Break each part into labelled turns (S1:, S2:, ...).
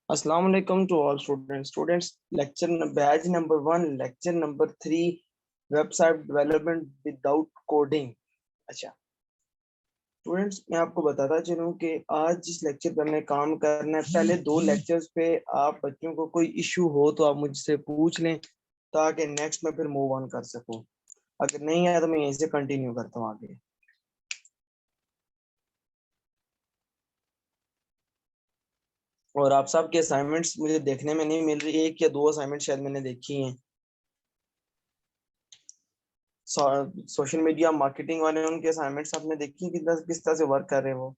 S1: अस्सलाम वालेकुम to all students lecture batch number 1 lecture number 3 website development without coding. अच्छा students, मैं आपको बताता चलूं कि आज जिस लेक्चर पर हमने काम करना है, पहले दो लेक्चर्स पे आप बच्चों को कोई इशू हो तो आप मुझसे पूछ लें ताकि नेक्स्ट में फिर मूव ऑन कर सकूं। अगर नहीं है तो मैं यहीं से कंटिन्यू करता हूँ आगे। और आप सबके असाइनमेंट्स मुझे देखने में नहीं मिल रही, एक या दो असाइनमेंट शायद मैंने देखी हैं। सोशल मीडिया मार्केटिंग वाले उनके असाइनमेंट्स आपने देखी किस तरह से वर्क कर रहे हैं वो।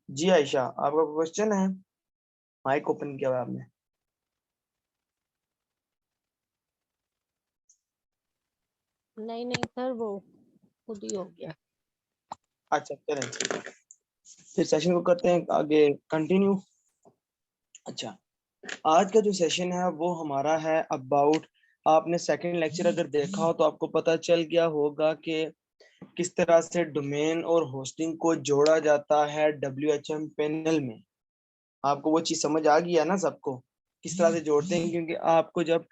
S1: जी आयशा, आपका क्वेश्चन है? माइक ओपन किया हुआ है आपने?
S2: नहीं नहीं सर, वो खुद ही हो गया।
S1: अच्छा चलें, फिर सेशन को करते हैं आगे कंटिन्यू। अच्छा, आज का जो सेशन है वो हमारा है अबाउट, आपने सेकंड लेक्चर अगर देखा हो तो आपको पता चल गया होगा कि किस तरह से डोमेन और होस्टिंग को जोड़ा जाता है WHM पैनल में। आपको वो चीज समझ आ गई है ना सबको, किस तरह से जोड़ते हैं? क्योंकि आपको जब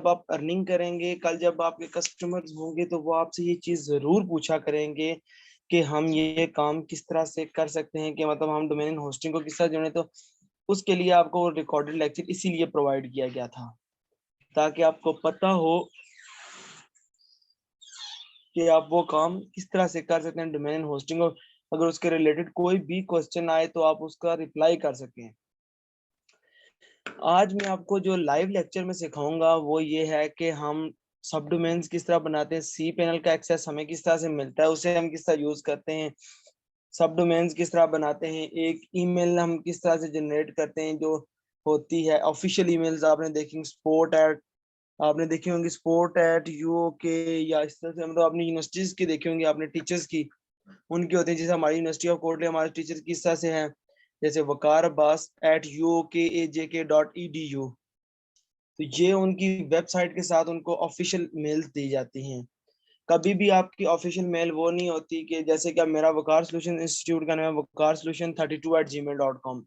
S1: आप अर्निंग करेंगे, कल जब आपके कस्टमर्स होंगे तो वो आपसे ये चीज जरूर पूछा करेंगे कि हम ये काम किस तरह से कर सकते हैं, कि मतलब हम डोमेन होस्टिंग को किस तरह जोड़ें। तो उसके लिए आपको रिकॉर्डेड लेक्चर इसीलिए प्रोवाइड किया गया था, ताकि आपको पता हो कि आप वो काम किस तरह से कर सकते हैं डोमेन होस्टिंग। और अगर उसके रिलेटेड कोई भी क्वेश्चन आए तो आप उसका रिप्लाई कर सकें। आज मैं आपको जो लाइव लेक्चर में सिखाऊंगा वो ये है कि हम सब डोमेन्स किस तरह बनाते हैं, सी पैनल का एक्सेस हमें किस तरह से मिलता है, उसे हम किस तरह यूज करते हैं, सब डोमेन्स किस तरह बनाते हैं, एक ईमेल हम किस तरह से जनरेट करते हैं जो होती है ऑफिशियल ईमेल्स। आपने देखी स्पोर्ट एट, आपने देखी होंगी स्पोर्ट एट UOK, या इस तरह से मतलब अपनी यूनिवर्सिटीज की देखी होंगी आपने, टीचर्स की उनकी होती है। जैसे हमारी यूनिवर्सिटी ऑफ कोटले हमारे टीचर किस तरह से हैं, जैसे वकार अब्बास एट UOKAJK.edu। तो ये उनकी वेबसाइट के साथ उनको ऑफिशियल मेल्स दी जाती हैं। कभी भी आपकी ऑफिशियल मेल वो नहीं होती कि जैसे कि मेरा वकार सोल्यूशन इंस्टीट्यूट का नाम है वकार सोल्यूशन 32@gmail.com,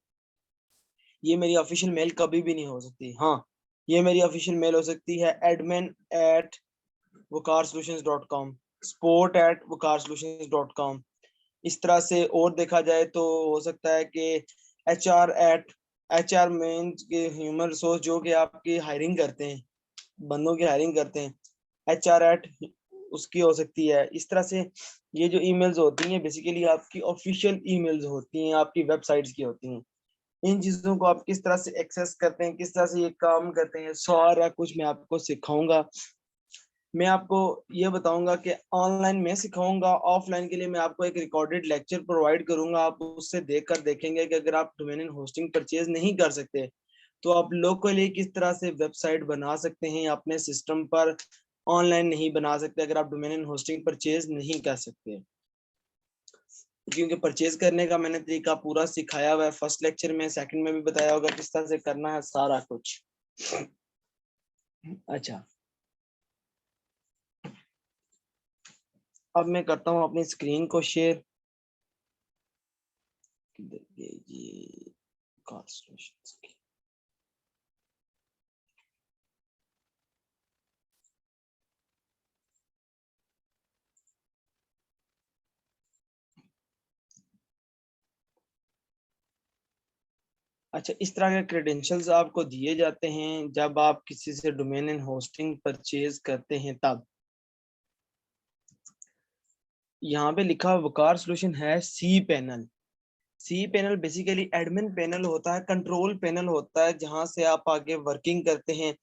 S1: ये मेरी ऑफिशियल मेल कभी भी नहीं हो सकती। हाँ, ये मेरी ऑफिशियल मेल हो सकती है admin@wakarsolutions.com, sport@wakarsolutions.com। इस तरह से और देखा जाए तो हो सकता है कि HR मीन्स के ह्यूमन रिसोर्स, जो कि आपकी हायरिंग करते हैं, बंदों की हायरिंग करते हैं, HR@ उसकी हो सकती है। इस तरह से ये जो ईमेल्स होती हैं बेसिकली आपकी ऑफिशियल ईमेल्स होती हैं, आपकी वेबसाइट्स की होती हैं। इन चीजों को आप किस तरह से एक्सेस करते हैं, किस तरह से ये काम करते हैं, सारा कुछ मैं आपको सिखाऊंगा। मैं आपको ये बताऊंगा कि ऑनलाइन मैं सिखाऊंगा, ऑफलाइन के लिए मैं आपको एक रिकॉर्डेड लेक्चर प्रोवाइड करूंगा। आप उससे देखकर देखेंगे कि अगर आप डोमेन एंड होस्टिंग परचेज नहीं कर सकते तो आप लोकली किस तरह से वेबसाइट बना सकते हैं अपने सिस्टम पर। ऑनलाइन नहीं बना सकते अगर आप डोमेन एंड होस्टिंग परचेज नहीं कर सकते, क्योंकि परचेज करने का मैंने तरीका पूरा सिखाया हुआ है फर्स्ट लेक्चर में, सेकंड में भी बताया होगा किस तरह से करना है सारा कुछ। अच्छा, अब मैं करता हूँ अपनी स्क्रीन को शेयर। ये अच्छा, इस तरह के क्रेडेंशियल्स आपको दिए जाते हैं जब आप किसी से डोमेन एंड होस्टिंग परचेज करते हैं। तब यहाँ पे लिखा वकार सोल्यूशन है cPanel. CPanel basically admin panel होता है, कंट्रोल पैनल होता है, जहां से आप आगे वर्किंग करते हैं।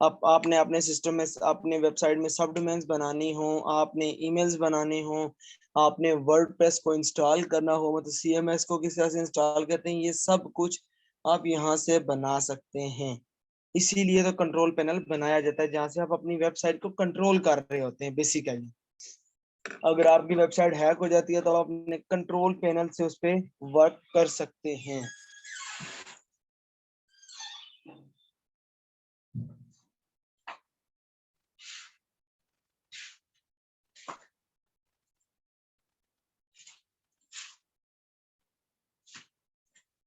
S1: अब आपने अपने सिस्टम में, अपने वेबसाइट में सब डोमेन्स बनानी हो, आपने ईमेल्स बनाने हो, आपने वर्डप्रेस को इंस्टॉल करना हो, मतलब CMS को किस तरह से इंस्टॉल करते हैं, ये सब कुछ आप यहाँ से बना सकते हैं। इसीलिए तो कंट्रोल पैनल बनाया जाता है, जहां से आप अपनी वेबसाइट को कंट्रोल कर रहे होते हैं बेसिकली। अगर आपकी वेबसाइट हैक हो जाती है तो आप अपने कंट्रोल पैनल से उस पर वर्क कर सकते हैं।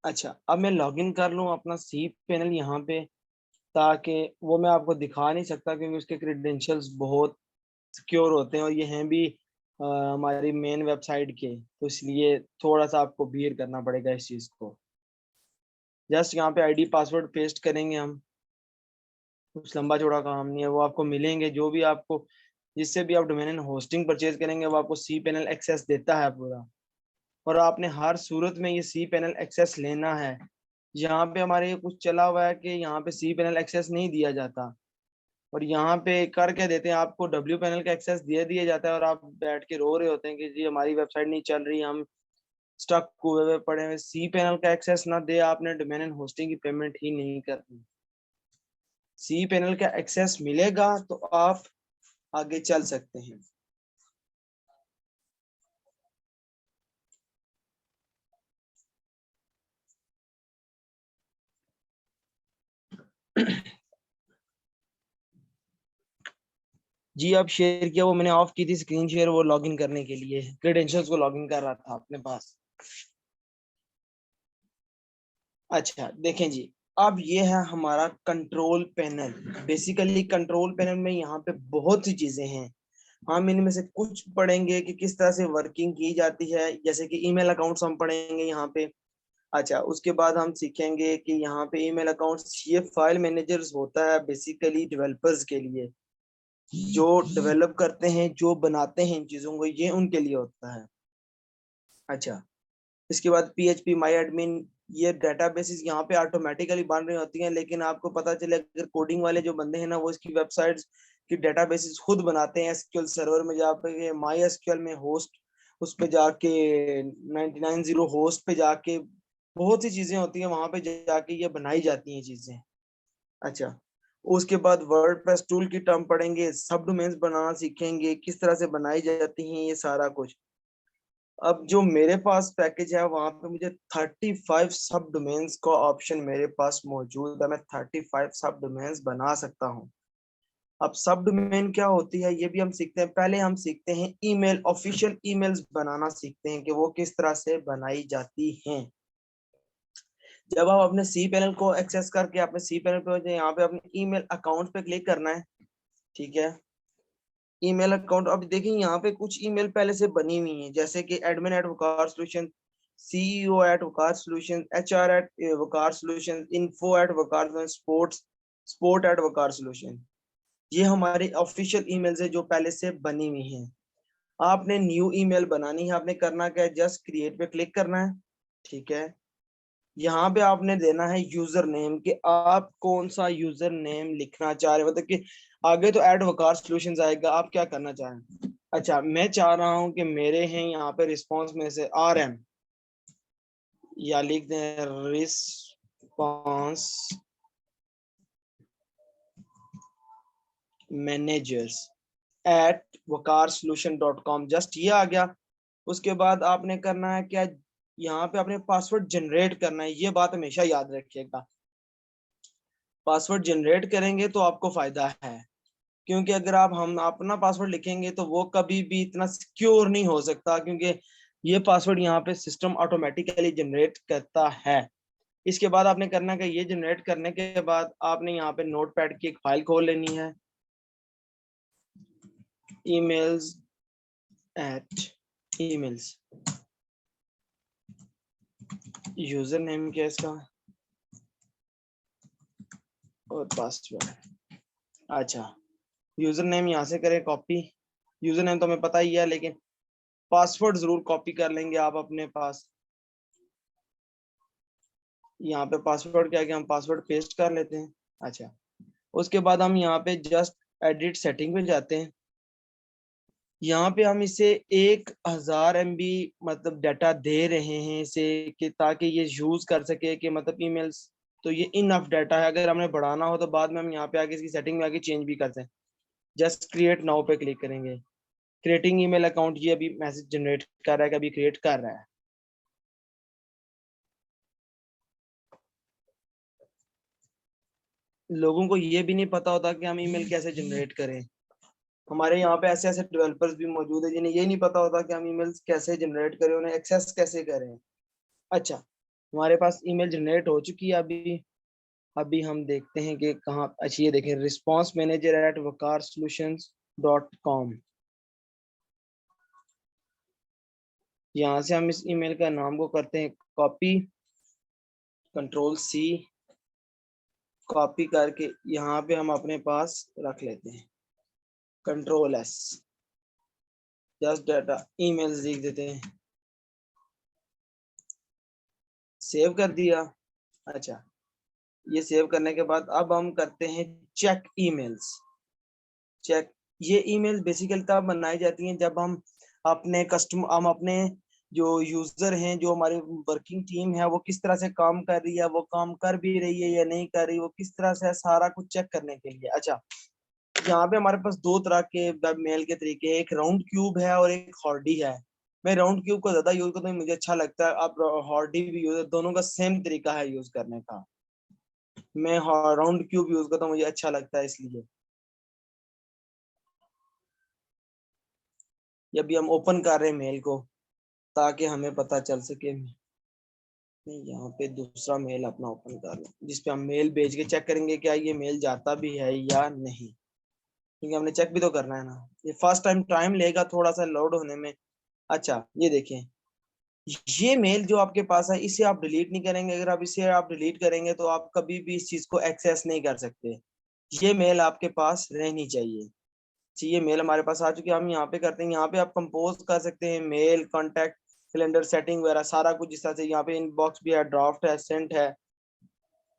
S1: अच्छा, अब मैं लॉगिन कर लूँ अपना सी पैनल यहाँ पे, ताकि वो मैं आपको दिखा नहीं सकता क्योंकि उसके क्रेडेंशियल्स बहुत सिक्योर होते हैं और ये हैं भी हमारी मेन वेबसाइट के, तो इसलिए थोड़ा सा आपको बियर करना पड़ेगा इस चीज़ को। जस्ट यहाँ पे आईडी पासवर्ड पेस्ट करेंगे हम, कुछ लंबा चौड़ा काम नहीं है, वो आपको मिलेंगे जो भी आपको, जिससे भी आप डोमेन होस्टिंग परचेज करेंगे वो आपको सी पैनल एक्सेस देता है पूरा, और आपने हर सूरत में ये सी पैनल एक्सेस लेना है। यहाँ पे हमारे ये कुछ चला हुआ है कि यहाँ पे सी पैनल एक्सेस नहीं दिया जाता, और यहाँ पे कर क्या देते हैं आपको, डब्ल्यू पैनल का एक्सेस दिया दिया जाता है और आप बैठ के रो रहे होते हैं कि जी हमारी वेबसाइट नहीं चल रही, हम स्टक हुए हुए पड़े हुए। सी पैनल का एक्सेस ना दे आपने डोमेन एंड होस्टिंग की पेमेंट ही नहीं करनी। सी पैनल का एक्सेस मिलेगा तो आप आगे चल सकते हैं। जी अब शेयर किया, वो मैंने ऑफ की थी स्क्रीन शेयर, वो लॉगिन करने के लिए क्रेडेंशियल्स को लॉगिन कर रहा था अपने पास। अच्छा देखें जी, अब ये है हमारा control panel. Basically control panel में यहाँ पे बहुत सी चीजें हैं, हम इनमें से कुछ पढ़ेंगे कि किस तरह से वर्किंग की जाती है, जैसे कि ईमेल अकाउंट्स हम पढ़ेंगे यहाँ पे। अच्छा, उसके बाद हम सीखेंगे कि यहाँ पे ईमेल अकाउंट्स, ये फाइल मैनेजर्स होता है बेसिकली डेवलपर्स के लिए, जो डेवलप करते हैं, जो बनाते हैं इन चीजों को, ये उनके लिए होता है। अच्छा, इसके बाद PHP माई एडमिन, ये डेटाबेसेस यहाँ पे ऑटोमेटिकली बन रही होती हैं, लेकिन आपको पता चले अगर कोडिंग वाले जो बंदे हैं ना, वो इसकी वेबसाइट्स की डेटाबेसेस खुद बनाते हैं, एसक्यूएल सर्वर में जाके, माई एसक्यूएल में होस्ट, उस पे जाके 99 होस्ट पे जाके, बहुत सी चीजें होती हैं वहां पे जाके ये बनाई जाती हैं चीजें। अच्छा, उसके बाद वर्डप्रेस टूल की टर्म पढ़ेंगे, सब डोमेन्स बनाना सीखेंगे, किस तरह से बनाई जाती हैं ये सारा कुछ। अब जो मेरे पास पैकेज है वहां पे मुझे 35 सब डोमेन्स का ऑप्शन मेरे पास मौजूद है, मैं 35 सब डोमेन्स बना सकता हूँ। अब सब डोमेन क्या होती है ये भी हम सीखते हैं। पहले हम सीखते हैं ईमेल, ऑफिशियल ईमेल्स बनाना सीखते हैं कि वो किस तरह से बनाई जाती हैं। जब आप अपने सी पैनल को एक्सेस करके अपने सी पैनल पे यहाँ पे अपने ईमेल अकाउंट पे क्लिक करना है, ठीक है। ईमेल अकाउंट, अब देखिए यहाँ पे कुछ ईमेल पहले से बनी हुई है, जैसे कि admin at Waqar solution, CEO at Waqar solution, HR at Waqar solution, info at Waqar, support at Waqar solution. ये हमारे ऑफिशियल ईमेल्स है जो पहले से बनी हुई हैं। आपने न्यू ईमेल बनानी है, आपने करना क्या है, जस्ट क्रिएट पे क्लिक करना है, ठीक है। यहाँ पे आपने देना है यूजर नेम, कि आप कौन सा यूजर नेम लिखना चाह रहे हो, मतलब कि आगे तो एड वकार सॉल्यूशंस आएगा, आप क्या करना चाहें। अच्छा, मैं चाह रहा हूं कि मेरे हैं यहाँ पे रिस्पॉन्स में से RM, या लिख दें response managers eight wakarsolution.com, just ये आ गया। उसके बाद आपने करना है क्या, यहाँ पे आपने पासवर्ड जनरेट करना है, ये बात हमेशा याद रखिएगा। पासवर्ड जनरेट करेंगे तो आपको फायदा है, क्योंकि अगर आप हम अपना पासवर्ड लिखेंगे तो वो कभी भी इतना सिक्योर नहीं हो सकता, क्योंकि ये पासवर्ड यहाँ पे सिस्टम ऑटोमेटिकली जनरेट करता है। इसके बाद आपने करना कि ये जनरेट करने के बाद आपने यहाँ पे नोटपैड की एक फाइल खोल लेनी है, emails at emails, user name क्या है इसका, और पासवर्ड। अच्छा, यूजर नेम यहाँ से करें कॉपी, यूजर नेम तो हमें पता ही है, लेकिन पासवर्ड जरूर कॉपी कर लेंगे आप अपने पास। यहाँ पे पासवर्ड क्या, हम पासवर्ड पेस्ट कर लेते हैं। अच्छा, उसके बाद हम यहाँ पे जस्ट एडिट सेटिंग में जाते हैं। यहाँ पे हम इसे 1000 MB मतलब डाटा दे रहे हैं इसे, कि ताकि ये यूज कर सके, कि मतलब ईमेल्स, तो ये इनफ डाटा है। अगर हमने बढ़ाना हो तो बाद में हम यहाँ पे आके इसकी सेटिंग में आके चेंज भी कर सकते हैं। जस्ट क्रिएट नाउ पे क्लिक करेंगे, क्रिएटिंग ईमेल अकाउंट, ये अभी मैसेज जनरेट कर रहा है, अभी क्रिएट कर रहा है। लोगों को ये भी नहीं पता होता कि हम ईमेल कैसे जनरेट करें। हमारे यहाँ पे ऐसे ऐसे डेवलपर्स भी मौजूद है जिन्हें ये नहीं पता होता कि हम ईमेल्स कैसे जनरेट करें, उन्हें एक्सेस कैसे करें। अच्छा, हमारे पास ईमेल जनरेट हो चुकी है अभी। अभी हम देखते हैं कि कहाँ। अच्छा ये देखें, responsemanager@waqarsolutions.com। यहाँ से हम इस ईमेल का नाम को करते हैं कॉपी, Ctrl+C, कॉपी करके यहाँ पे हम अपने पास रख लेते हैं, Ctrl+S, जस्ट डाटा ईमेल्स लिख देते हैं, सेव कर दिया। अच्छा, ये सेव करने के बाद अब हम करते हैं चेक ईमेल्स। चेक, ये ईमेल बेसिकली तब बनाई जाती हैं जब हम अपने जो यूजर हैं, जो हमारी वर्किंग टीम है, वो किस तरह से काम कर रही है, वो काम कर भी रही है या नहीं कर रही, वो किस तरह से है, सारा कुछ चेक करने के लिए। अच्छा, यहाँ पे हमारे पास दो तरह के वेब मेल के तरीके हैं, एक राउंड क्यूब है और एक हॉर्डी है। मैं राउंड क्यूब को ज्यादा यूज करता हूँ, मुझे अच्छा लगता है। आप हॉर्डी भी यूज, दोनों का सेम तरीका है यूज करने का। मैं राउंड क्यूब यूज करता हूँ, मुझे अच्छा लगता है इसलिए। ये भी हम ओपन कर रहे हैं मेल को ताकि हमें पता चल सके। नहीं, यहाँ पे दूसरा मेल अपना ओपन कर लें जिसपे हम मेल भेज के चेक करेंगे क्या ये मेल जाता भी है या नहीं, क्योंकि हमने चेक भी तो करना है ना। ये फर्स्ट टाइम लेगा थोड़ा सा लोड होने में। अच्छा ये देखें, ये मेल जो आपके पास है इसे आप डिलीट नहीं करेंगे। अगर आप इसे डिलीट करेंगे तो आप कभी भी इस चीज को एक्सेस नहीं कर सकते। ये मेल आपके पास रहनी चाहिए। ये मेल हमारे पास आ चुकी है। हम यहाँ पे करते हैं, यहाँ पे आप कंपोज कर सकते हैं मेल, कॉन्टेक्ट, कैलेंडर, सेटिंग वगैरह सारा कुछ। जिस तरह से यहाँ पे इनबॉक्स भी है, ड्राफ्ट है, सेंट है,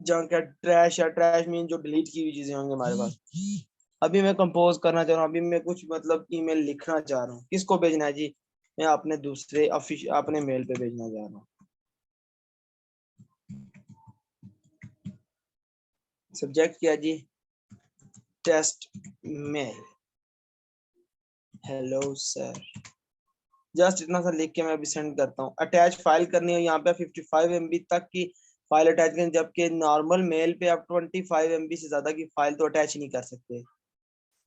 S1: जंक है, ट्रैश है। ट्रैश मीन जो डिलीट की हुई चीजें होंगी हमारे पास। अभी मैं कंपोज करना चाह रहा हूँ, अभी मैं कुछ मतलब ईमेल लिखना चाह रहा हूँ। किसको भेजना है जी? मैं अपने दूसरे अपने मेल पे भेजना चाह रहा हूँ। सब्जेक्ट क्या जी? Test mail, hello sir. Just इतना सा लिख के मैं अभी सेंड करता हूँ। अटैच फाइल करनी है, यहाँ पे 55 MB तक की फाइल अटैच करें, जबकि नॉर्मल मेल पे आप 25 MB से ज्यादा की फाइल तो अटैच नहीं कर सकते।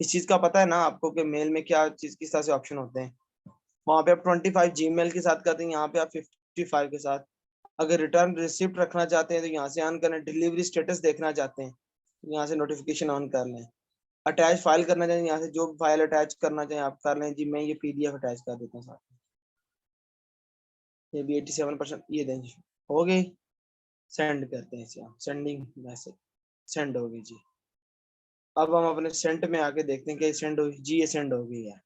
S1: इस चीज का पता है ना आपको कि मेल में क्या चीज किस तरह से ऑप्शन होते हैं। वहां पे आप 25 जीमेल के साथ करते हैं, यहाँ पे आप 55 के साथ। अगर रिटर्न रिसिप्ट रखना चाहते हैं तो यहाँ से ऑन करें। डिलीवरी स्टेटस देखना चाहते हैं, यहाँ से नोटिफिकेशन ऑन कर लें। अटैच फाइल करना चाहिए, यहाँ से जो फाइल अटैच करना चाहिए आप कर लें जी। मैं ये PDF अटैच कर देता हूँ साथ में। ये भी 87% ये दें जी, हो गई। सेंड करते हैं इसे, सेंडिंग मैसेज सेंड हो गई जी। अब हम अपने सेंड में आके देखते हैं कि सेंड हो जी, ये सेंड हो गई है।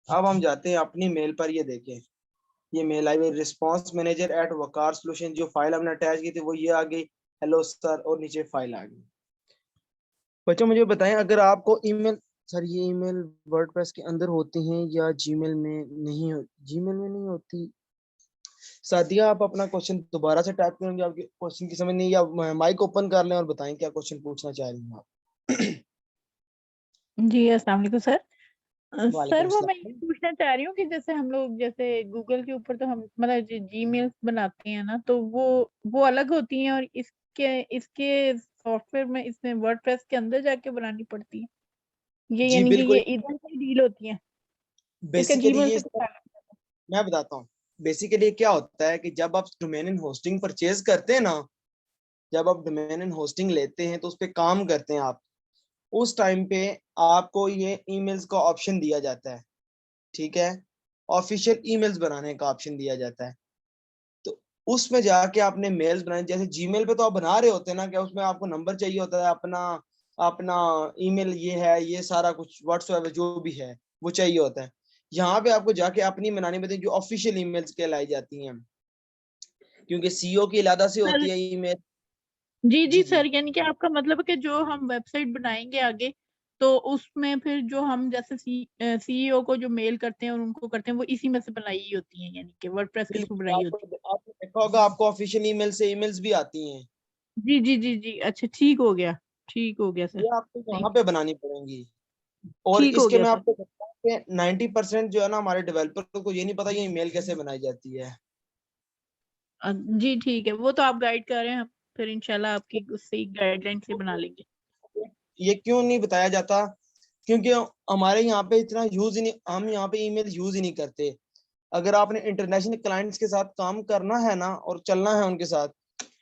S1: अब हम जाते हैं अपनी मेल पर, ये देखें ये मेल आई हुई responsemanager@waqar solution। जो फाइल हमने अटैच की थी वो ये आ गई, हेलो सर, और नीचे फाइल आ गई। बच्चों मुझे बताएं, अगर आपको ईमेल, सर ये ईमेल वर्डप्रेस के अंदर होती हैं या जीमेल में नहीं हो? जीमेल में नहीं होती। सादिया आप अपना क्वेश्चन दोबारा से टाइप करेंगे, आपके क्वेश्चन की समझ नहीं, या माइक ओपन कर लें और बताएं क्या क्वेश्चन पूछना चाह रही हैं आप।
S2: जी अस्सलाम वालेकुम सर। सर
S1: वालेकुम
S2: वो मैं ये
S1: सलाम।
S2: पूछना चाह रही हूँ कि जैसे हम लोग जैसे गूगल के ऊपर तो हम मतलब जीमेल बनाते हैं ना, तो वो अलग होती हैं और इसके इसके सॉफ्टवेयर में इसमें वर्डप्रेस के अंदर जाके बनानी पड़ती है। ये
S1: जी
S2: यानी कि
S1: बिल्कुल।
S2: ये इधर से डील होती है, इसका
S1: बेसिकली
S2: जीमेल
S1: ये
S2: से कुछ अलग है।
S1: मैं बताता हूँ। बेसिकली क्या होता है कि जब आप डोमेन एंड होस्टिंग परचेज करते हैं ना, जब आप डोमेन एंड होस्टिंग लेते हैं तो उस पर काम करते हैं आप, उस टाइम पे आपको ये ईमेल्स का ऑप्शन दिया जाता है। ठीक है, ऑफिशियल ईमेल्स बनाने का ऑप्शन दिया जाता है। तो उसमें जाके आपने मेल्स बनाए। जैसे जीमेल पे तो आप बना रहे होते हैं ना, क्या उसमें आपको नंबर चाहिए होता है अपना, अपना ईमेल ये है, ये सारा कुछ व्हाट्सएप जो भी है वो चाहिए होता है। यहाँ पे आपको जाके अपनी बनानी पड़ती है जो ऑफिशियल ईमेल्स कहलाई जाती हैं, क्योंकि सीईओ की अलग से
S2: सर
S1: होती है ईमेल।
S2: जी
S1: जी
S2: जी
S1: जी
S2: सर, यानी कि आपका मतलब है कि जो हम वेबसाइट बनाएंगे आगे, तो उसमें फिर जो हम जैसे सीईओ को जो मेल करते हैं और उनको करते हैं वो इसी में से बनाई ही होती है, यानी कि वर्डप्रेस के थ्रू
S1: बिल्कुल।
S2: बनाई होती
S1: आपने देखा होगा आपको ऑफिशियल ईमेल से ईमेल्स भी आती हैं।
S2: है। जी जी जी जी, अच्छा ठीक हो गया सर।
S1: ये आपको यहाँ
S2: थैंक
S1: पे बनानी पड़ेंगी। और
S2: ठीक हो
S1: इसके
S2: गया
S1: मैं
S2: सर।
S1: आपको बताऊं कि 90% जो है ना हमारे डेवलपर को ये नहीं पता ये ईमेल कैसे बनाई जाती है।
S2: जी ठीक है, वो तो आप गाइड कर रहे हैं, हम फिर इंशाल्लाह आपकी उससे गाइडलाइन से बना लेंगे।
S1: ये क्यों नहीं बताया जाता? क्योंकि हमारे यहाँ पे इतना यूज ही नहीं, हम यहाँ पे ईमेल यूज ही नहीं करते। अगर आपने इंटरनेशनल क्लाइंट्स के साथ काम करना है ना और चलना है उनके साथ,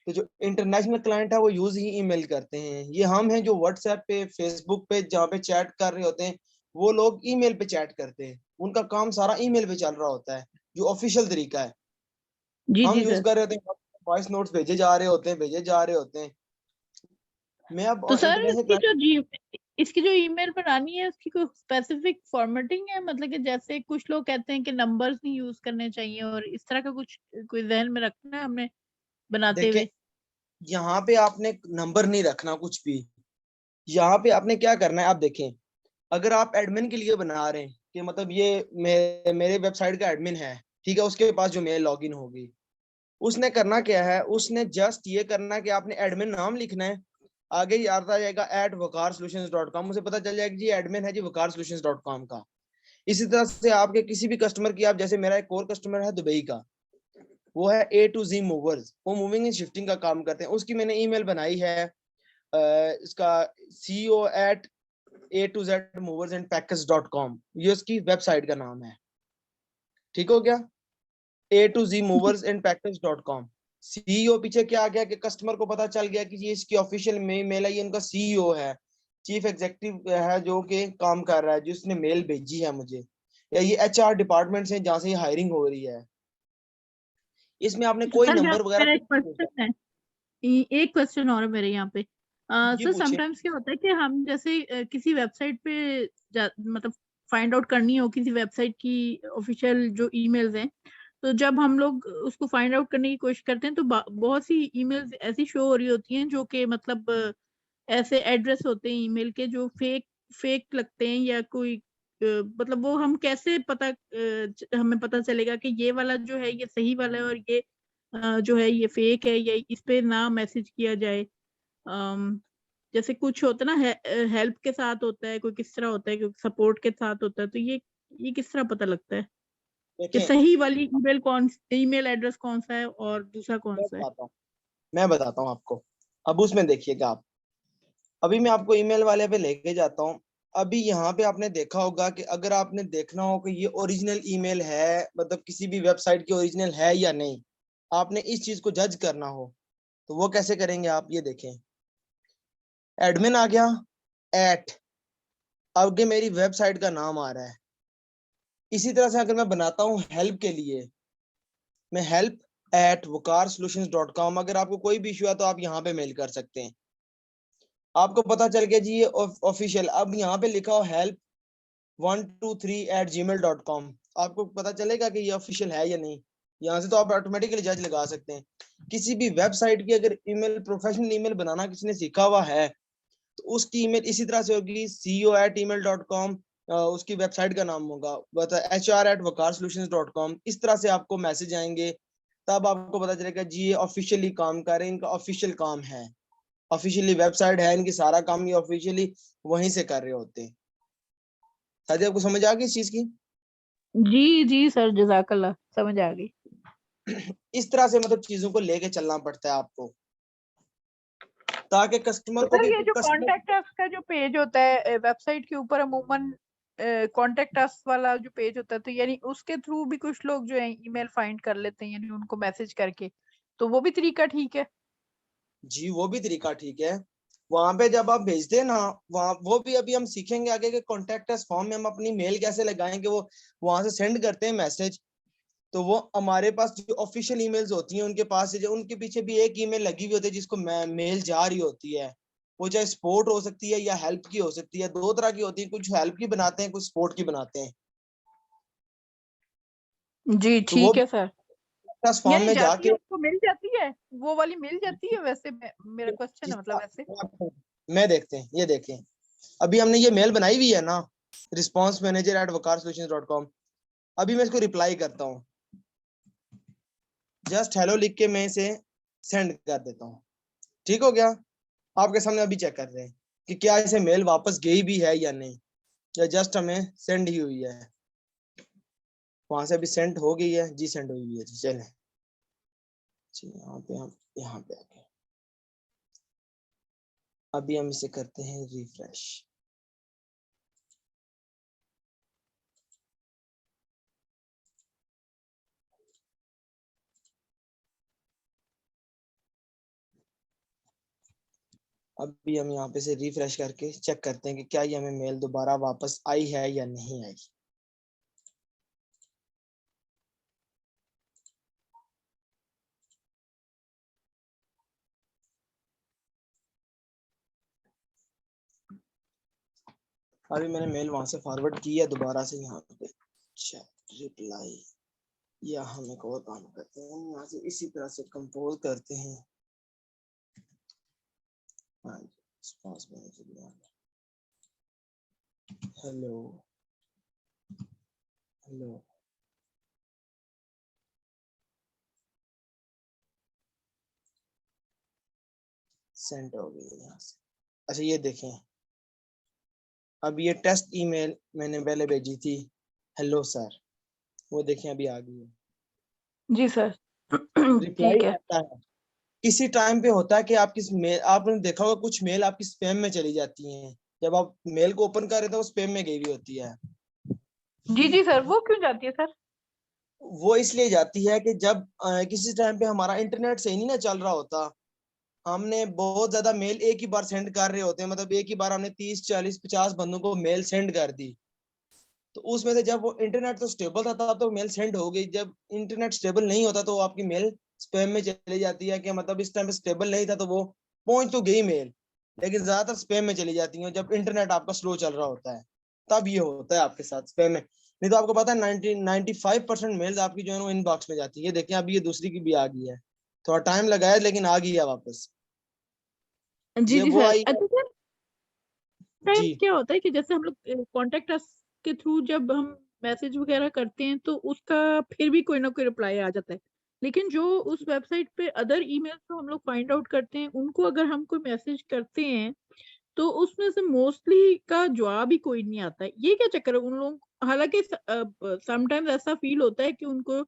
S1: तो जो इंटरनेशनल क्लाइंट है वो यूज ही ईमेल करते हैं। ये हम हैं जो व्हाट्सएप पे, फेसबुक पे जहाँ पे चैट कर रहे होते हैं, वो लोग ईमेल पे चैट करते हैं। उनका काम सारा ईमेल पे चल रहा होता है, जो ऑफिशियल तरीका है।
S2: जी
S1: हम
S2: जी
S1: यूज
S2: सर।
S1: कर रहे होते हैं, वॉइस नोट्स भेजे जा रहे होते हैं, भेजे जा रहे होते हैं। मैं अब
S2: तो सर
S1: इंटरनेशनल क्लाइंट,
S2: इसकी जो ईमेल बनानी है उसकी कोई स्पेसिफिक फॉर्मेटिंग है, मतलब कि जैसे कुछ लोग कहते हैं कि नंबर्स नहीं यूज करने चाहिए, और इस तरह का कुछ कोई जहन में रखना है हमने बनाते
S1: देखें,
S2: हुए?
S1: यहाँ पे आपने नंबर नहीं रखना कुछ भी। यहाँ पे आपने क्या करना है, आप देखें, अगर आप एडमिन के लिए बना रहे हैं कि मतलब ये मेरे वेबसाइट का एडमिन है, ठीक है, उसके पास जो मेल लॉगिन होगी, उसने करना क्या है, उसने जस्ट ये करना है कि आपने एडमिन नाम लिखना है, आगे ही आता जाएगा @waqarsolutions.com, उसे पता चल जाएगा जी एडमिन है जी waqarsolutions.com का। इसी तरह से आपके किसी भी कस्टमर की, आप जैसे मेरा एक और कस्टमर है दुबई का, वो है A to Z मूवर्स, वो मूविंग एंड शिफ्टिंग का काम करते हैं, उसकी मैंने ईमेल बनाई है, इसका CEO@A2Z movers and packers.com, ये उसकी वेबसाइट का नाम है। ठीक हो गया, A to Z movers and packers.com। CEO पीछे क्या आ गया कि कस्टमर को पता चल गया कि ये इसकी ऑफिशियल मेल है, ये उनका सीईओ है, चीफ एग्जीक्यूटिव है जो कि काम कर रहा है, जिसने मेल भेजी है मुझे, या ये HR डिपार्टमेंट से जहाँ से ये हायरिंग हो रही है। इसमें आपने
S2: तो
S1: कोई
S2: सर यहाँ
S1: नंबर वगैरह
S2: मेरा
S1: कुछ
S2: एक
S1: नहीं होता।
S2: क्वेश्चन है, एक क्वेश्चन और है मेरे यहाँ पे।
S1: जी
S2: सर
S1: पूछिए।
S2: समटाइम्स क्या होता है कि हम जैसे किसी वेबसाइट पे मतलब फाइंड आउट करनी हो किसी वेबसाइट की ऑफिशियल जो ईमेल्स हैं, तो जब हम लोग उसको फाइंड आउट करने की कोशिश करते हैं तो बहुत सी ईमेल्स ऐसी शो हो रही होती हैं जो कि मतलब ऐसे एड्रेस होते हैं ईमेल के जो फेक फेक लगते हैं, या कोई मतलब वो हम कैसे हमें पता चलेगा कि ये वाला जो है ये सही वाला है और ये जो है ये फेक है, या इस पे ना मैसेज किया जाए? जैसे कुछ होता है ना, हेल्प के साथ होता है, कोई किस तरह होता है, कोई सपोर्ट के साथ होता है, तो ये किस तरह पता लगता है कि
S1: देखें,
S2: सही वाली ईमेल एड्रेस कौन सा है और दूसरा कौन
S1: मैं
S2: सा है?
S1: बताता हूँ मैं बताता हूँ आपको। अब उसमें देखिएगा आप, अभी मैं आपको ईमेल वाले पे लेके जाता हूँ। अभी यहाँ पे आपने देखा होगा कि अगर आपने देखना हो कि ये ओरिजिनल ईमेल है, मतलब किसी भी वेबसाइट की ओरिजिनल है या नहीं, आपने इस चीज को जज करना हो, तो वो कैसे करेंगे आप ये देखें। एडमिन आ गया, एट, आगे मेरी वेबसाइट का नाम आ रहा है। इसी तरह से अगर मैं बनाता हूँ हेल्प के लिए, मैं help@waqarsolutions.com, अगर आपको कोई भी इशू है तो आप यहाँ पे मेल कर सकते हैं। आपको पता चल गया जी ये ऑफिशियल, अब यहाँ पे लिखा हो help123@gmail.com, आपको पता चलेगा कि ये ऑफिशियल है या नहीं। यहाँ से तो आप ऑटोमेटिकली जज लगा सकते हैं। किसी भी वेबसाइट की अगर ईमेल, प्रोफेशनल ईमेल बनाना किसी ने सीखा हुआ है, तो उसकी ईमेल इसी तरह से होगी, CEO@email.com, उसकी वेबसाइट का नाम होगा, बता HR@waqarsolutions.com, इस तरह से आपको मैसेज आएंगे। तब आपको पता चलेगा जी ये ऑफिशियली काम कर रहे हैं, इनका ऑफिशियल काम है, ऑफिशियली वेबसाइट है इनकी, सारा काम ये ऑफिशियली वहीं से कर रहे होते हैं। शायद आपको समझ आ गई इस चीज की।
S2: जी जी सर, जजाकल्ला, समझ आ गई।
S1: इस तरह से मतलब चीजों को लेके चलना पड़ता है आपको, ताकि
S2: तो
S1: कस्टमर को
S2: सर
S1: भी,
S2: ये जो
S1: कस्टमर,
S2: कॉन्टेक्ट अस का जो पेज होता है वेबसाइट के ऊपर, अमूमन कॉन्टेक्ट अस वाला जो पेज होता है, तो यानी उसके थ्रू भी कुछ लोग जो है ईमेल फाइंड कर लेते हैं, यानी उनको मैसेज करके, तो वो भी तरीका ठीक है?
S1: जी वो भी तरीका ठीक है। वहां पे जब आप भेजते हैं ना, वहाँ वो भी अभी हम सीखेंगे आगे के कॉन्टेक्ट अस फॉर्म में हम अपनी मेल कैसे लगाएंगे, वो वहां से सेंड करते हैं मैसेज, तो वो हमारे पास जो ऑफिशियल ईमेल्स होती हैं उनके पास से जो उनके पीछे भी एक ईमेल लगी हुई होती है जिसको मेल जा रही होती है। वो चाहे सपोर्ट हो सकती है या हेल्प की हो सकती है, दो तरह की होती है, कुछ हेल्प की बनाते हैं, कुछ सपोर्ट की बनाते हैं।
S2: जी
S1: तो वो
S2: ठीक
S1: भी
S2: है सर।
S1: फॉर्म
S2: यानी
S1: में
S2: जाती
S1: जाके,
S2: है, उसको मिल जाती है, वो वाली मिल जाती है वैसे मेरा क्वेश्चन है मतलब वैसे।
S1: मैं देखते हैं, ये देखें, अभी हमने ये मेल बनाई हुई है ना, responsemanager@waqarsolutions.com, अभी मैं इसको रिप्लाई करता हूँ, जस्ट हेलो लिख के मैं इसे सेंड कर देता हूँ। ठीक हो गया, आपके सामने अभी चेक कर रहे हैं कि क्या इसे मेल वापस गई भी है या नहीं, या जस्ट हमें सेंड ही हुई है। वहां से अभी सेंड हो गई है जी, सेंड हुई है जी, चले जी, यहाँ पे हम, यहाँ पे आके अभी हम इसे करते हैं रिफ्रेश। अभी हम यहाँ पे से रिफ्रेश करके चेक करते हैं कि क्या ये हमें मेल दोबारा वापस आई है या नहीं आई। अभी मैंने मेल वहां से फॉरवर्ड किया दोबारा से यहाँ पे चेक रिप्लाई, या हम एक और काम करते हैं, यहाँ से इसी तरह से कंपोज करते हैं। हाँ जी, रिस्पांस में हेलो हेलो, सेंड हो गई यहाँ से। अच्छा ये देखें, अब ये टेस्ट ईमेल मैंने पहले भेजी थी, हेलो सर, वो देखें अभी आ गई है।
S2: जी सर।
S1: रिप्लाई
S2: ठीक है।
S1: आता है। किसी टाइम पे होता है कि आपकी मेल, आपने देखा होगा कुछ मेल आपकी स्पैम में चली जाती हैं, जब आप मेल को ओपन कर रहे थे वो स्पैम में गई हुई होती है।
S2: जी जी सर, वो क्यों जाती है सर?
S1: वो इसलिए जाती है कि जब किसी टाइम पे हमारा इंटरनेट सही नहीं ना चल रहा होता, हमने बहुत ज्यादा मेल एक ही बार सेंड कर रहे होते हैं, मतलब एक ही बार हमने 30 40 50 बंदों को मेल सेंड कर दी, तो उसमें से जब वो इंटरनेट तो स्टेबल था तब तो मेल सेंड हो गई, जब इंटरनेट स्टेबल नहीं होता तो आपकी मेल स्पैम में चली जाती है, कि मतलब इस टाइम पे स्टेबल नहीं था तो वो पहुंच तो गई मेल, लेकिन ज्यादातर स्पैम में चली जाती है जब इंटरनेट आपका स्लो चल रहा होता है, तब ये होता है आपके साथ स्पैम में। नहीं तो आपको पता है 95% मेल्स आपकी जो है वो इनबॉक्स में जाती है। देखिए अभी ये दूसरी की भी आ गई है, थोड़ा टाइम लगा है लेकिन आ गई है वापस।
S2: जी
S1: ये
S2: जी
S1: वो
S2: सर।
S1: आई है।
S2: अच्छा सर, टाइम
S1: जी
S2: क्या होता है कि जैसे हम लोग कॉन्टेक्ट अस के थ्रू जब हम मैसेज वगैरह करते हैं तो उसका फिर भी कोई ना कोई रिप्लाई आ जाता है, लेकिन जो उस वेबसाइट पे अदर ईमेल्स को हम लोग फाइंड आउट करते हैं उनको अगर हम कोई मैसेज करते हैं तो उसमें से मोस्टली का जवाब ही कोई नहीं आता है। ये क्या चक्कर है उन लोगों, हालांकि समटाइम्स ऐसा फील होता है कि उनको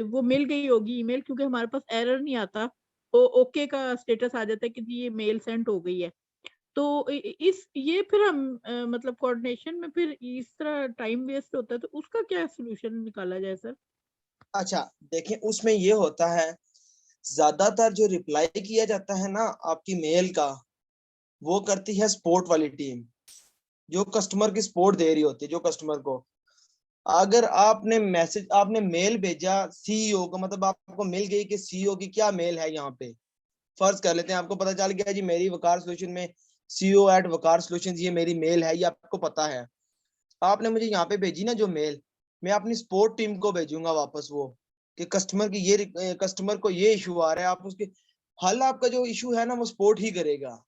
S2: वो मिल गई होगी ईमेल, क्योंकि हमारे पास एरर नहीं आता, ओके का स्टेटस आ जाता है कि जी ये मेल सेंड हो गई है। तो इस ये फिर हम मतलब कोऑर्डिनेशन में फिर इस तरह टाइम वेस्ट होता है, तो उसका क्या सॉल्यूशन निकाला जाए सर?
S1: अच्छा, देखें उसमें ये होता है, ज्यादातर जो रिप्लाई किया जाता है ना आपकी मेल का, वो करती है सपोर्ट वाली टीम, जो कस्टमर की सपोर्ट दे रही होती है, जो कस्टमर को, अगर आपने मैसेज आपने मेल भेजा सीईओ को, मतलब आपको मिल गई कि सीईओ की क्या मेल है यहाँ पे, फर्ज कर लेते हैं आपको पता चल गया जी मेरी वकार सोल्यूशन में CEO@वकार सोल्यूशन ये मेरी मेल है, ये आपको पता है, आपने मुझे यहाँ पे भेजी ना जो मेल, मैं अपनी सपोर्ट टीम को भेजूंगा वापस वो, कि कस्टमर की ये कस्टमर को ये इशू आ रहा है, आप उसके हल, आपका जो इशू है ना वो सपोर्ट ही करेगा।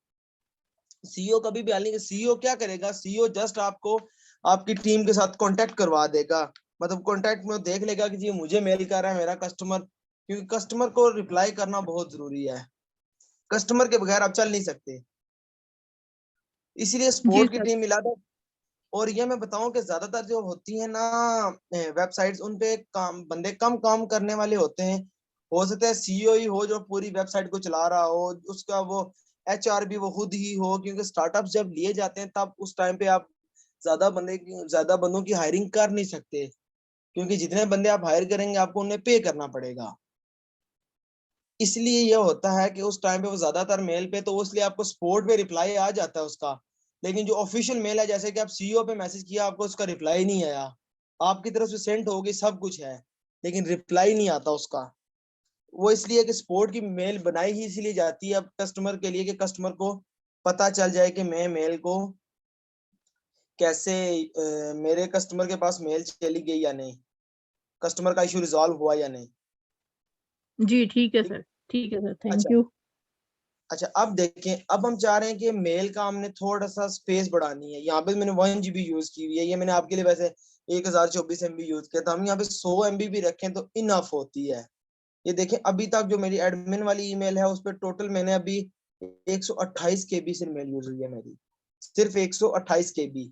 S1: सीईओ कभी भी हल नहीं, सीईओ क्या करेगा, सीईओ जस्ट आपको आपकी टीम के साथ कांटेक्ट करवा देगा, मतलब कांटेक्ट में देख लेगा कि जी मुझे मेल कर रहा है मेरा कस्टमर, क्योंकि कस्टमर को रिप्लाई करना बहुत जरूरी है, कस्टमर के बगैर आप चल नहीं सकते, इसीलिए
S2: जी
S1: सपोर्ट की
S2: सर।
S1: टीम मिला दो। और ये मैं बताऊं कि ज्यादातर जो होती है ना वेबसाइट्स, उन पे काम बंदे कम काम करने वाले होते हैं, हो सकता है सीईओ ही हो जो पूरी वेबसाइट को चला रहा हो, उसका वो HR भी वो खुद ही हो, क्योंकि स्टार्टअप्स जब लिए जाते हैं तब उस टाइम पे आप ज्यादा बंदों की हायरिंग कर नहीं सकते, क्योंकि जितने बंदे आप हायर करेंगे आपको उन्हें पे करना पड़ेगा, इसलिए ये होता है कि उस टाइम पे वो ज्यादातर मेल पे, तो इसलिए आपको सपोर्ट पे रिप्लाई आ जाता है उसका, लेकिन जो ऑफिशियल मेल है जैसे कि आप सीईओ पे मैसेज किया आपको उसका रिप्लाई नहीं आया, आपकी तरफ से सेंड होगी सब कुछ है, लेकिन रिप्लाई नहीं आता उसका, वो इसलिए कि सपोर्ट की मेल बनाई ही इसलिए जाती है अब कस्टमर के लिए, कि कस्टमर को पता चल जाए कि मैं मेल को कैसे मेरे कस्टमर के पास मेल चली गई या नहीं, कस्टमर का इशू रिजॉल्व हुआ या नहीं।
S2: जी ठीक है सर। ठीक है सर, थैंक
S1: अच्छा,
S2: यू।
S1: अच्छा अब देखें, अब हम चाह रहे हैं कि मेल का हमने थोड़ा सा स्पेस बढ़ानी है, यहाँ पे मैंने 1 GB यूज की हुई है, ये मैंने आपके लिए वैसे 1024 MB यूज किया था, हम यहाँ पे 100 MB भी रखें तो इनफ होती है। ये देखें अभी तक जो मेरी एडमिन वाली ईमेल है उस पर टोटल मैंने अभी 128 KB सिर्फ मेल यूज हुई है मेरी, सिर्फ 128 KB,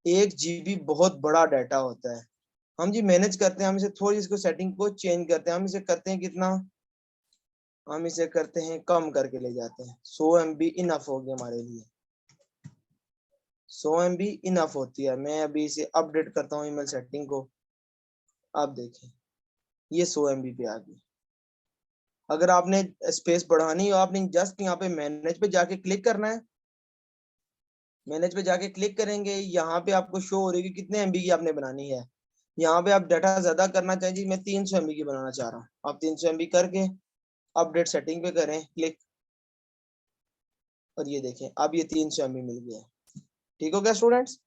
S1: 1 GB बहुत बड़ा डाटा होता है। हम जी मैनेज करते हैं, हम इसे थोड़ी इसको सेटिंग को चेंज करते हैं, हम इसे करते हैं कितना, हम इसे करते हैं कम करके ले जाते हैं, 100 MB इनफ होगी हमारे लिए, 100 MB इनफ होती है। मैं अभी इसे अपडेट करता हूँ ईमेल सेटिंग को, आप देखें ये 100 MB पे आ गई। अगर आपने स्पेस बढ़ानी हो, आपने जस्ट यहाँ पे मैनेज पे जाके क्लिक करना है। मैनेज पे जाके क्लिक करेंगे, यहाँ पे आपको शो हो रही है कि कितने एमबी की आपने बनानी है। यहाँ पे आप डाटा ज्यादा करना चाहिए जी, मैं 300 एमबी की बनाना चाह रहा हूँ। आप 300 एमबी करके अपडेट सेटिंग पे करें क्लिक, और ये देखें अब ये 300 एमबी मिल गया है। ठीक हो गया स्टूडेंट्स?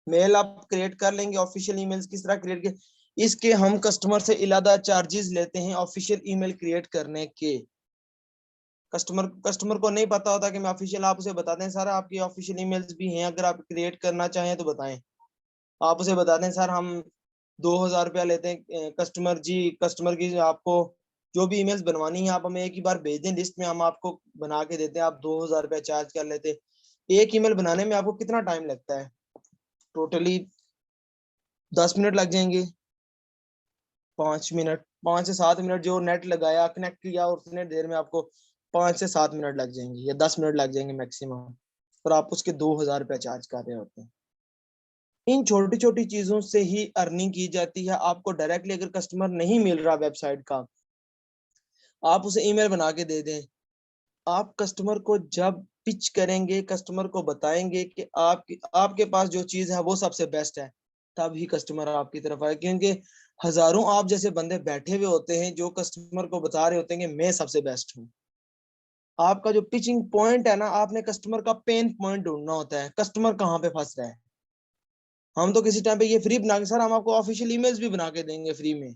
S1: मेल आप क्रिएट कर लेंगे। ऑफिशियल ईमेल्स किस तरह क्रिएट किए, इसके हम कस्टमर से इलादा चार्जेस लेते हैं ऑफिशियल ईमेल क्रिएट करने के। कस्टमर को नहीं पता होता कि मैं ऑफिशियल, आप उसे बताते हैं सर आपकी ऑफिशियल ईमेल्स भी हैं, अगर आप क्रिएट करना चाहें तो बताएं। आप उसे बताते हैं सर हम 2,000 रुपया लेते हैं कस्टमर जी, कस्टमर की आपको जो भी ईमेल्स बनवानी है आप हमें एक ही बार भेज दें लिस्ट में, हम आपको बना के देते हैं, आप 2,000 रुपया चार्ज कर लेते। एक ईमेल बनाने में आपको कितना टाइम लगता है? टोटली 10 मिनट लग जाएंगे, 5 मिनट, 5 से 7 मिनट जो नेट लगाया कनेक्ट किया, और उतने देर में आपको 5 से 7 मिनट लग जाएंगे या 10 मिनट लग जाएंगे मैक्सिमम, और आप उसके 2,000 रुपया चार्ज कर रहे होते हैं। इन छोटी छोटी चीजों से ही अर्निंग की जाती है। आपको डायरेक्टली अगर कस्टमर नहीं मिल रहा वेबसाइट का, आप उसे ईमेल बना के दे दें। आप कस्टमर को जब पिच करेंगे, कस्टमर को बताएंगे कि आपके पास जो चीज है वो सबसे बेस्ट है, तब ही कस्टमर आपकी तरफ आए। क्योंकि हजारों आप जैसे बंदे बैठे हुए होते हैं जो कस्टमर को बता रहे होते हैं कि मैं सबसे बेस्ट हूँ। आपका जो पिचिंग पॉइंट है ना, आपने कस्टमर का पेन पॉइंट ढूंढना होता है, कस्टमर कहाँ पे फंस रहा है। हम तो किसी टाइम पे ये फ्री बना के, सर हम आपको ऑफिशियल ईमेल्स भी बना के देंगे फ्री में।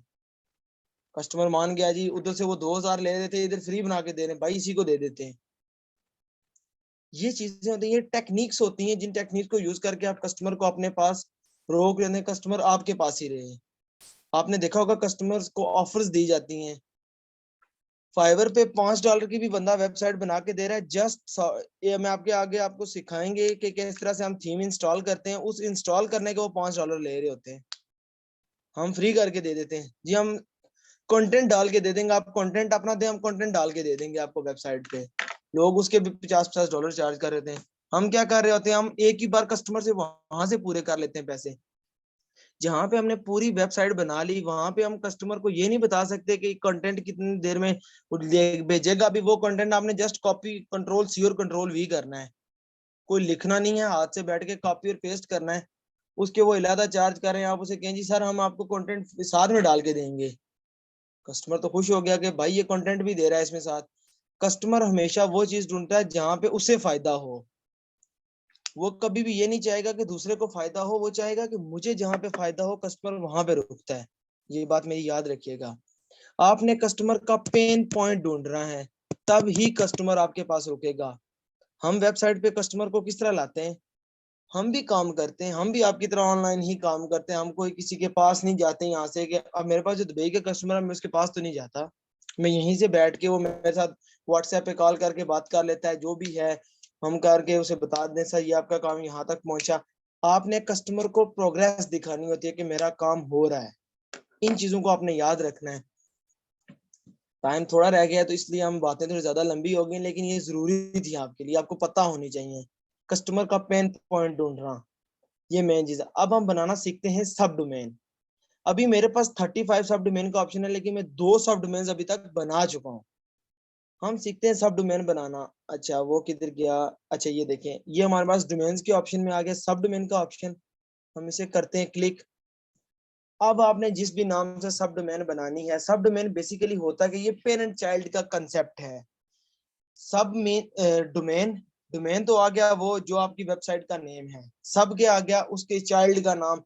S1: कस्टमर मान गया जी, उधर से वो 2,000 ले रहे थे, इधर फ्री बना के दे रहे हैं, भाई इसी को दे देते हैं। ये चीजें होती हैं, ये टेक्निक्स होती हैं, जिन टेक्निक को यूज करके आप कस्टमर को अपने पास रोक लेते हैं, कस्टमर आपके पास ही रहे। आपने देखा होगा कस्टमर्स को ऑफर्स दी जाती हैं। फाइवर पे $5 की भी बंदा वेबसाइट बना के दे रहा है जस्ट, ये मैं आपके आगे आपको सिखाएंगे कि किस तरह से हम थीम इंस्टॉल करते हैं, उस इंस्टॉल करने के वो $5 ले रहे होते हैं। हम फ्री करके दे देते हैं जी, हम कंटेंट डाल के दे देंगे, आप कंटेंट अपना दें, हम कंटेंट डाल के दे देंगे आपको वेबसाइट पे। लोग उसके भी $50 चार्ज कर रहे थे। हम क्या कर रहे होते हैं, हम एक ही बार कस्टमर से वहां से पूरे कर लेते हैं पैसे। जहां पे हमने पूरी वेबसाइट बना ली, वहां पे हम कस्टमर को ये नहीं बता सकते कि कंटेंट कितनी देर में भेजेगा। अभी वो कंटेंट आपने जस्ट कॉपी कंट्रोल सी और कंट्रोल वी करना है, कोई लिखना नहीं है, हाथ से बैठ के कॉपी और पेस्ट करना है। उसके वो इलादा चार्ज कर रहे हैं, आप उसे कहें जी सर हम आपको कंटेंट साथ में डाल के देंगे। कस्टमर तो खुश हो गया कि भाई ये कंटेंट भी दे रहा है इसमें साथ। कस्टमर हमेशा वो चीज ढूंढता है जहां पे उसे फायदा हो। वो कभी भी ये नहीं चाहेगा कि दूसरे को फायदा हो, वो चाहेगा कि मुझे जहां पे फायदा हो, कस्टमर वहां पे रुकता है। ये बात मेरी याद रखिएगा। आपने कस्टमर का पेन पॉइंट ढूंढना है, तब ही कस्टमर आपके पास रुकेगा। हम वेबसाइट पे कस्टमर को किस तरह लाते हैं, हम भी काम करते हैं, हम भी आपकी तरह ऑनलाइन ही काम करते हैं। हम कोई किसी के पास नहीं जाते यहाँ से कि अब मेरे पास जो दुबई के कस्टमर है मैं उसके पास तो नहीं जाता, मैं यहीं से बैठ के वो मेरे साथ व्हाट्सएप पे कॉल करके बात कर लेता है, जो भी है हम करके उसे बता दें सर ये आपका काम यहाँ तक पहुंचा। आपने कस्टमर को प्रोग्रेस दिखानी होती है कि मेरा काम हो रहा है। इन चीजों को आपने याद रखना है। टाइम थोड़ा रह गया है तो इसलिए हम बातें थोड़ी ज्यादा लंबी हो गई, लेकिन ये जरूरी थी आपके लिए, आपको पता होनी चाहिए कस्टमर का पेन पॉइंट ढूंढना। ये मेन चीज है। अब हम बनाना सीखते हैं सब डोमेन। अभी मेरे पास 35 सब डोमेन का ऑप्शन है, लेकिन मैं 2 सब डोमेन अभी तक बना चुका हूँ। हम सीखते हैं सब डोमेन बनाना। अच्छा वो किधर गया, अच्छा ये देखें, ये हमारे पास डोमेन्स के ऑप्शन में आ गया सब डोमेन का ऑप्शन। हम इसे करते हैं क्लिक। अब आपने जिस भी नाम से सब डोमेन बनानी है, सब डोमेन बेसिकली होता है कि ये पेरेंट चाइल्ड का कंसेप्ट है। सब में डोमेन, डोमेन तो आ गया वो जो आपकी वेबसाइट का नेम है, सब के आ गया उसके चाइल्ड का नाम।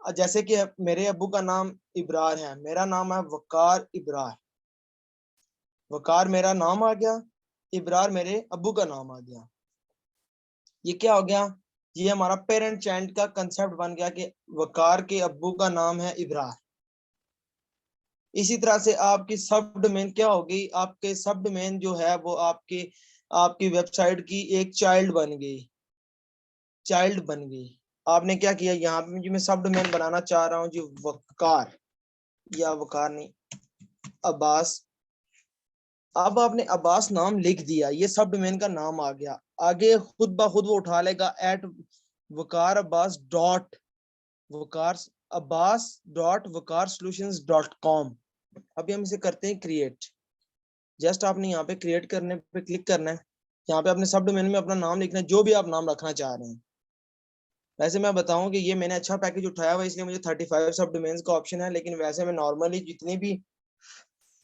S1: जैसे कि मेरे अब्बू का नाम इब्रार है, मेरा नाम है वकार इब्रार। वकार मेरा नाम आ गया, इब्रार मेरे अब्बू का नाम आ गया। ये क्या हो गया, ये हमारा पेरेंट चाइल्ड का कंसेप्ट बन गया कि वकार के अब्बू का नाम है इब्रार। इसी तरह से आपकी सब डोमेन क्या होगी, आपके सब डोमेन जो है वो आपकी आपकी वेबसाइट की एक चाइल्ड बन गई, चाइल्ड बन गई। आपने क्या किया, यहाँ पे जो मैं सब डोमेन बनाना चाह रहा हूँ जी वकार, या वकार नहीं अब्बास। अब आपने अब्बास नाम लिख दिया, ये सब डोमेन का नाम आ गया। आगे खुद ब खुद वो उठा लेगा एट वकार अब्बास डॉट वकार अब्बास डॉट वकार सॉल्यूशंस डॉट कॉम। अभी हम इसे करते हैं क्रिएट। जस्ट आपने यहाँ पे क्रिएट करने पे क्लिक करना है। यहाँ पे अपने सब डोमेन में अपना नाम लिखना है, जो भी आप नाम रखना चाह रहे हैं। वैसे मैं बताऊं कि ये मैंने अच्छा पैकेज उठाया हुआ, इसलिए मुझे 35 सब डोमेन्स का ऑप्शन है, लेकिन वैसे मैं नॉर्मली जितनी भी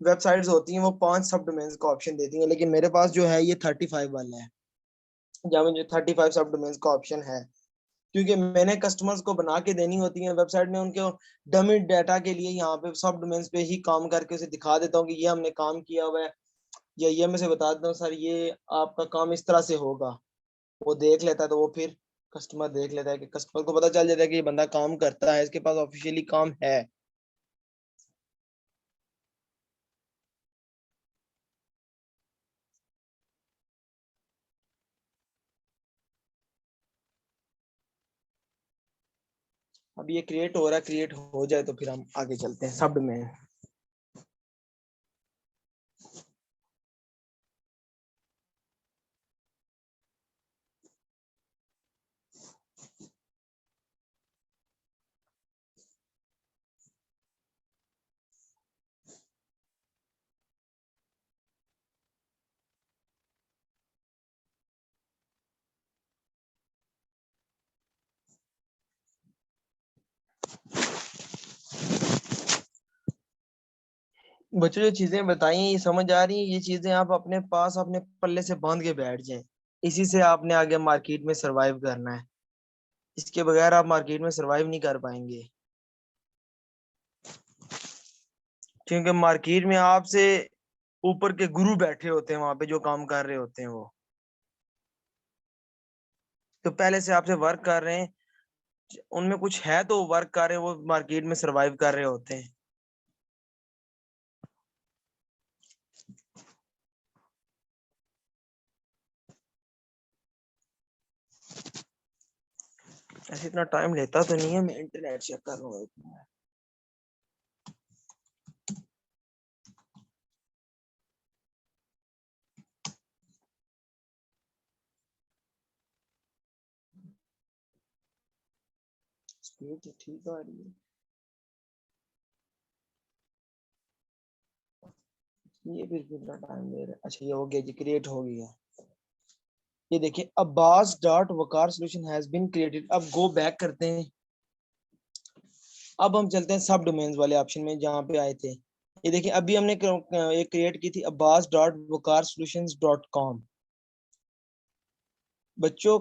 S1: वेबसाइट्स होती हैं वो 5 सब डोमेन्स का ऑप्शन देती हैं, लेकिन मेरे पास जो है ये 35 वाला है, जहाँ मुझे 35 सब डोमेन्स का ऑप्शन है, क्योंकि मैंने कस्टमर्स को बना के देनी होती है वेबसाइट में, उनके डमी डाटा के लिए यहाँ पे सब डोमेन्स पे ही काम करके उसे दिखा देता हूँ कि ये हमने काम किया हुआ है, या ये मैं से बता देता हूँ सर ये आपका काम इस तरह से होगा। वो देख लेता है, तो वो फिर कस्टमर देख लेता है कि कस्टमर को पता चल जाता है कि ये बंदा काम करता है, इसके पास ऑफिशियली काम है। अब ये क्रिएट हो रहा है, क्रिएट हो जाए तो फिर हम आगे चलते हैं सब में। बच्चों जो चीजें बताई हैं ये समझ आ रही है, ये चीजें आप अपने पास अपने पल्ले से बांध के बैठ जाएं। इसी से आपने आगे मार्केट में सरवाइव करना है, इसके बगैर आप मार्केट में सरवाइव नहीं कर पाएंगे, क्योंकि मार्केट में आपसे ऊपर के गुरु बैठे होते हैं वहां पे जो काम कर रहे होते हैं, वो तो पहले से आपसे वर्क कर रहे हैं, उनमें कुछ है तो वर्क कर रहे हैं, वो मार्केट में सरवाइव कर रहे होते हैं। ऐसे इतना टाइम लेता तो नहीं है, मैं इंटरनेट चेक कर रहा हूँ। स्पीड तो ठीक आ रही है, ये फिर कितना टाइम ले रहा है। अच्छा ये हो गया जी, क्रिएट हो गया। ये देखिए Abbas dot Waqar solution has been created. अब गो बैक करते हैं, अब हम चलते हैं सब डोमेन्स वाले ऑप्शन में जहाँ पे आए थे। ये देखिए अभी हमने एक क्रिएट की थी Abbas dot Waqar solution dot com. बच्चों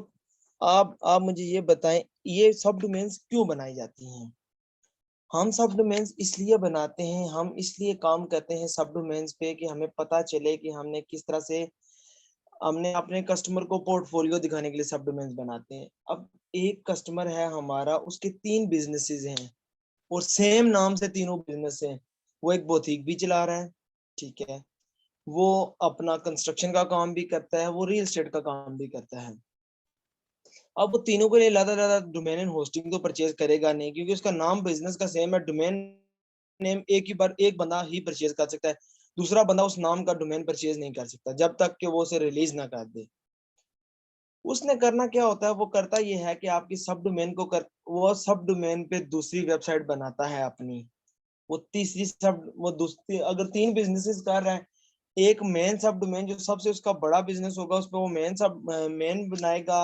S1: आप मुझे ये बताएं, ये सब डोमेन्स क्यों बनाई जाती हैं? हम सब डोमेन्स इसलिए बनाते हैं, हम इसलिए काम करते हैं सब डोमेन्स पे कि हमें पता चले कि हमने किस तरह से हमने अपने कस्टमर को पोर्टफोलियो दिखाने के लिए सब डोमेन्स बनाते हैं। अब एक कस्टमर है हमारा, उसके 3 बिजनेसेस हैं और सेम नाम से तीनों बिजनेस हैं। वो एक बोतीक भी चला रहा है, ठीक है, वो अपना कंस्ट्रक्शन का काम भी करता है, वो रियल एस्टेट का काम भी करता है। अब वो तीनों के लिए ज्यादा ज्यादा डोमेन एंड होस्टिंग तो परचेज करेगा नहीं, क्योंकि उसका नाम बिजनेस का सेम है। डोमेन नेम एक ही बार एक बंदा ही परचेज कर सकता है, दूसरा बंदा उस नाम का डोमेन परचेज नहीं कर सकता जब तक कि वो उसे रिलीज ना कर दे। उसने करना क्या होता है, वो करता ये है कि आपकी सब डोमेन को कर, वो सब डोमेन पे दूसरी वेबसाइट बनाता है अपनी। वो तीसरी सब वो दूसरी अगर 3 बिजनेसेस कर रहा है, एक मेन सब डोमेन जो सबसे उसका बड़ा बिजनेस होगा उस पर वो मेन बनाएगा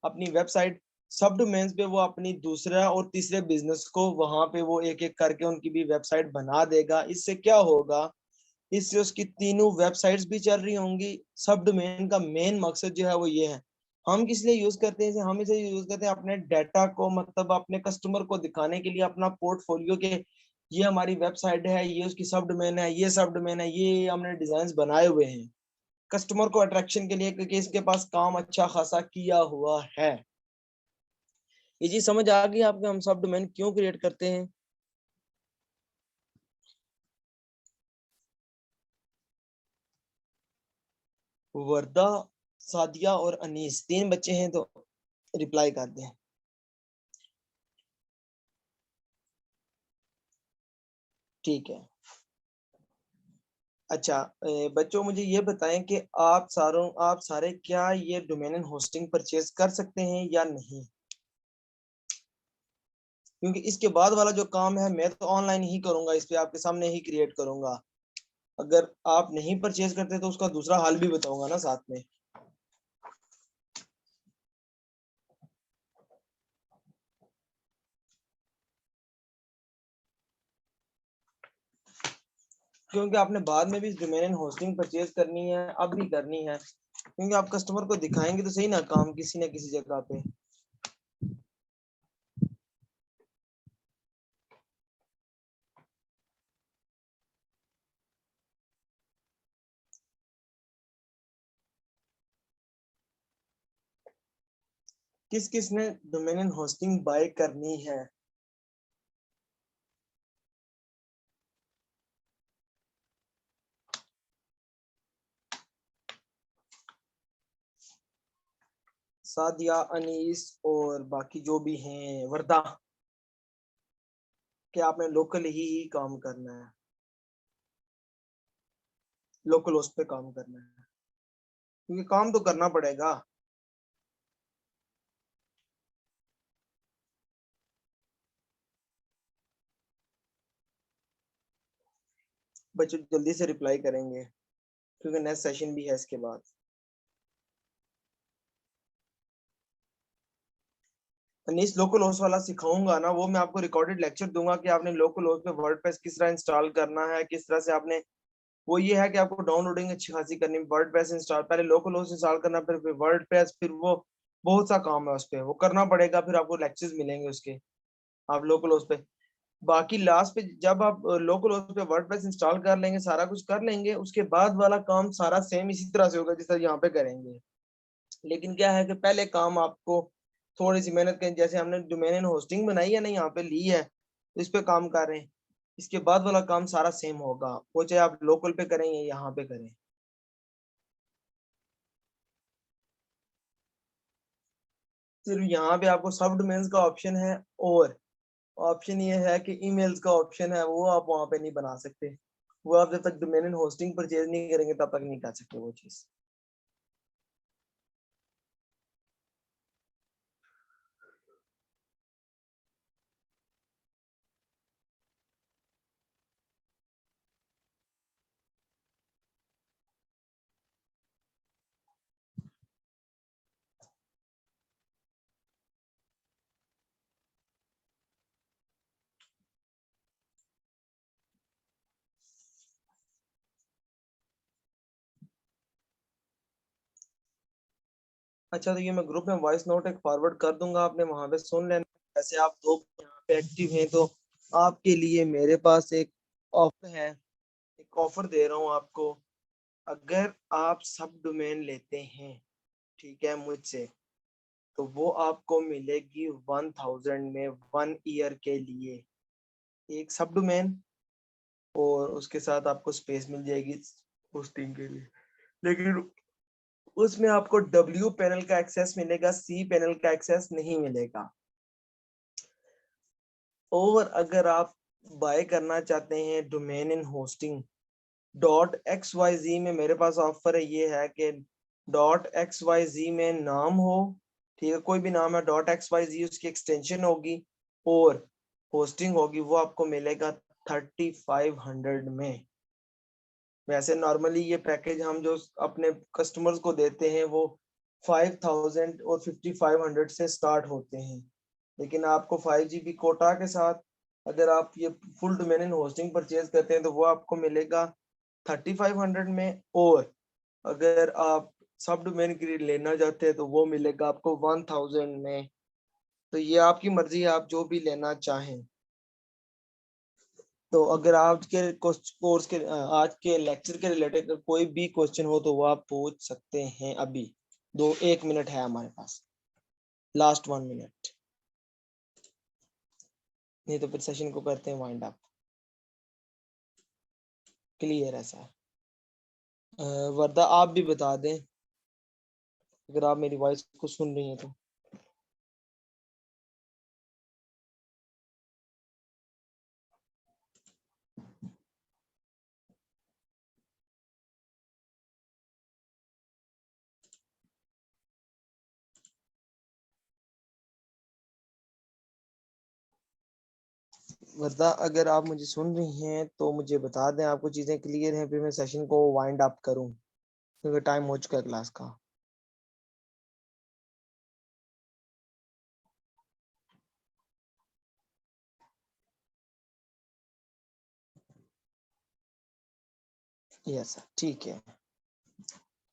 S1: अपनी वेबसाइट। सब डोमेन्स पे वो अपनी दूसरा और तीसरे बिजनेस को वहां पे वो एक एक करके उनकी भी वेबसाइट बना देगा। इससे क्या होगा, इससे उसकी तीनों वेबसाइट्स भी चल रही होंगी। सब डोमेन का मेन मकसद जो है वो ये है, हम किस लिए यूज करते हैं, हम इसे यूज करते हैं अपने डाटा को, मतलब अपने कस्टमर को दिखाने के लिए, अपना पोर्टफोलियो के ये हमारी वेबसाइट है, ये उसकी सब डोमेन है, ये सब डोमेन है, ये हमने डिजाइन बनाए हुए हैं कस्टमर को अट्रैक्शन के लिए, क्योंकि इसके पास काम अच्छा खासा किया हुआ है। ये चीज समझ आ गई आपके, हम सब डोमेन क्यों क्रिएट करते हैं? वर्दा, सादिया और अनीस 3 बच्चे हैं तो रिप्लाई कर दें। ठीक है। अच्छा बच्चों मुझे ये बताएं कि आप सारे क्या ये डोमेन एंड होस्टिंग परचेज कर सकते हैं या नहीं? क्योंकि इसके बाद वाला जो काम है मैं तो ऑनलाइन ही करूंगा, इस पे आपके सामने ही क्रिएट करूंगा। अगर आप नहीं परचेज करते तो उसका दूसरा हल भी बताऊंगा ना साथ में। क्योंकि आपने बाद में भी डोमेन एंड होस्टिंग परचेज करनी है, अब भी करनी है, क्योंकि आप कस्टमर को दिखाएंगे तो सही ना काम किसी न किसी जगह पे। किस किस ने डोमेन एंड होस्टिंग बाय करनी है? सादिया, अनीस और बाकी जो भी हैं, वर्दा, कि आपने लोकल ही काम करना है, लोकल उस पे काम करना है, क्योंकि काम तो करना पड़ेगा। बच्चे जल्दी से रिप्लाई करेंगे क्योंकि नेक्स्ट सेशन भी है इसके बाद। अनीस लोकल होस्ट वाला सिखाऊंगा ना, वो मैं आपको रिकॉर्डेड लेक्चर दूंगा कि आपने लोकल होस्ट पे वर्डप्रेस किस तरह इंस्टॉल करना है, किस तरह से आपने, वो ये है कि आपको डाउनलोडिंग अच्छी खासी करनी, वर्डप्रेस इंस्टॉल, पहले लोकल होस्ट इंस्टॉल करना, फिर वर्डप्रेस, फिर वो बहुत सा काम है उस पे, वो करना पड़ेगा, फिर आपको लेक्चर्स मिलेंगे उसके, आप लोकल होस्ट पे। बाकी लास्ट पे जब आप लोकल होस्ट पे वर्डप्रेस इंस्टॉल कर लेंगे, सारा कुछ कर लेंगे, उसके बाद वाला काम सारा सेम इसी तरह से होगा जिस तरह यहाँ पे करेंगे। लेकिन क्या है कि पहले काम आपको थोड़ी सी मेहनत करें, जैसे हमने डोमेन एंड होस्टिंग बनाई है ना, यहाँ पे ली है, तो इस पे काम कर रहे हैं, इसके बाद वाला काम सारा सेम होगा, वो चाहे आप लोकल पे करें या यहाँ पे करें। सिर्फ यहाँ पे आपको सब डोमेन्स का ऑप्शन है, और ऑप्शन ये है कि ईमेल्स का ऑप्शन है, वो आप वहाँ पे नहीं बना सकते, वो आप जब तक डोमेन एंड होस्टिंग परचेज नहीं करेंगे तब तक नहीं कर सकते वो चीज़। अच्छा, तो ये मैं ग्रुप में वॉइस नोट एक फॉरवर्ड कर दूंगा, आपने वहां पे सुन लेना। वैसे आप दो यहाँ पे एक्टिव हैं, तो आपके लिए मेरे पास एक ऑफर है, एक ऑफर दे रहा हूँ आपको। अगर आप सब डोमेन लेते हैं, ठीक है, मुझसे, तो वो आपको मिलेगी 1000 में 1 ईयर के लिए, एक सब डोमेन, और उसके साथ आपको स्पेस मिल जाएगी होस्टिंग के लिए। लेकिन उसमें आपको डब्ल्यू पैनल का एक्सेस मिलेगा, सी पैनल का एक्सेस नहीं मिलेगा। और अगर आप बाय करना चाहते हैं domain in hosting dot X Y Z में, मेरे पास ऑफर है, ये है कि डॉट एक्स वाई जी में नाम हो, ठीक है, कोई भी नाम है, डॉट एक्स वाई जी उसकी एक्सटेंशन होगी, और होस्टिंग होगी, वो आपको मिलेगा 3500 में। वैसे नॉर्मली ये पैकेज हम जो अपने कस्टमर्स को देते हैं वो 5000 और 5500 से स्टार्ट होते हैं, लेकिन आपको 5 GB कोटा के साथ अगर आप ये full domain in hosting purchase करते हैं तो वो आपको मिलेगा 3500 में, और अगर आप सब डोमेन के लिए लेना चाहते हैं तो वो मिलेगा आपको 1000 में। तो ये आपकी मर्जी है, आप जो भी लेना चाहें। तो अगर आज के कोर्स के आज के लेक्चर के रिलेटेड कोई भी क्वेश्चन हो तो वो आप पूछ सकते हैं अभी। 1 मिनट है हमारे पास, लास्ट 1 मिनट, नहीं तो फिर सेशन को करते हैं वाइंड अप। क्लियर है सर? वर्दा आप भी बता दें अगर आप मेरी वॉइस को सुन रही हैं तो। वर्दा अगर आप मुझे सुन रही हैं तो मुझे बता दें आपको चीज़ें क्लियर हैं, फिर मैं सेशन को वाइंड अप करूं क्योंकि टाइम हो चुका है क्लास का। यस ठीक है,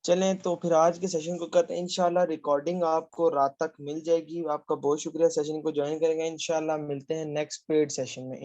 S1: चलें तो फिर आज के सेशन को करते हैं। इंशाल्लाह रिकॉर्डिंग आपको रात तक मिल जाएगी। आपका बहुत शुक्रिया सेशन को ज्वाइन करेंगे। इंशाल्लाह मिलते हैं नेक्स्ट पेड सेशन में।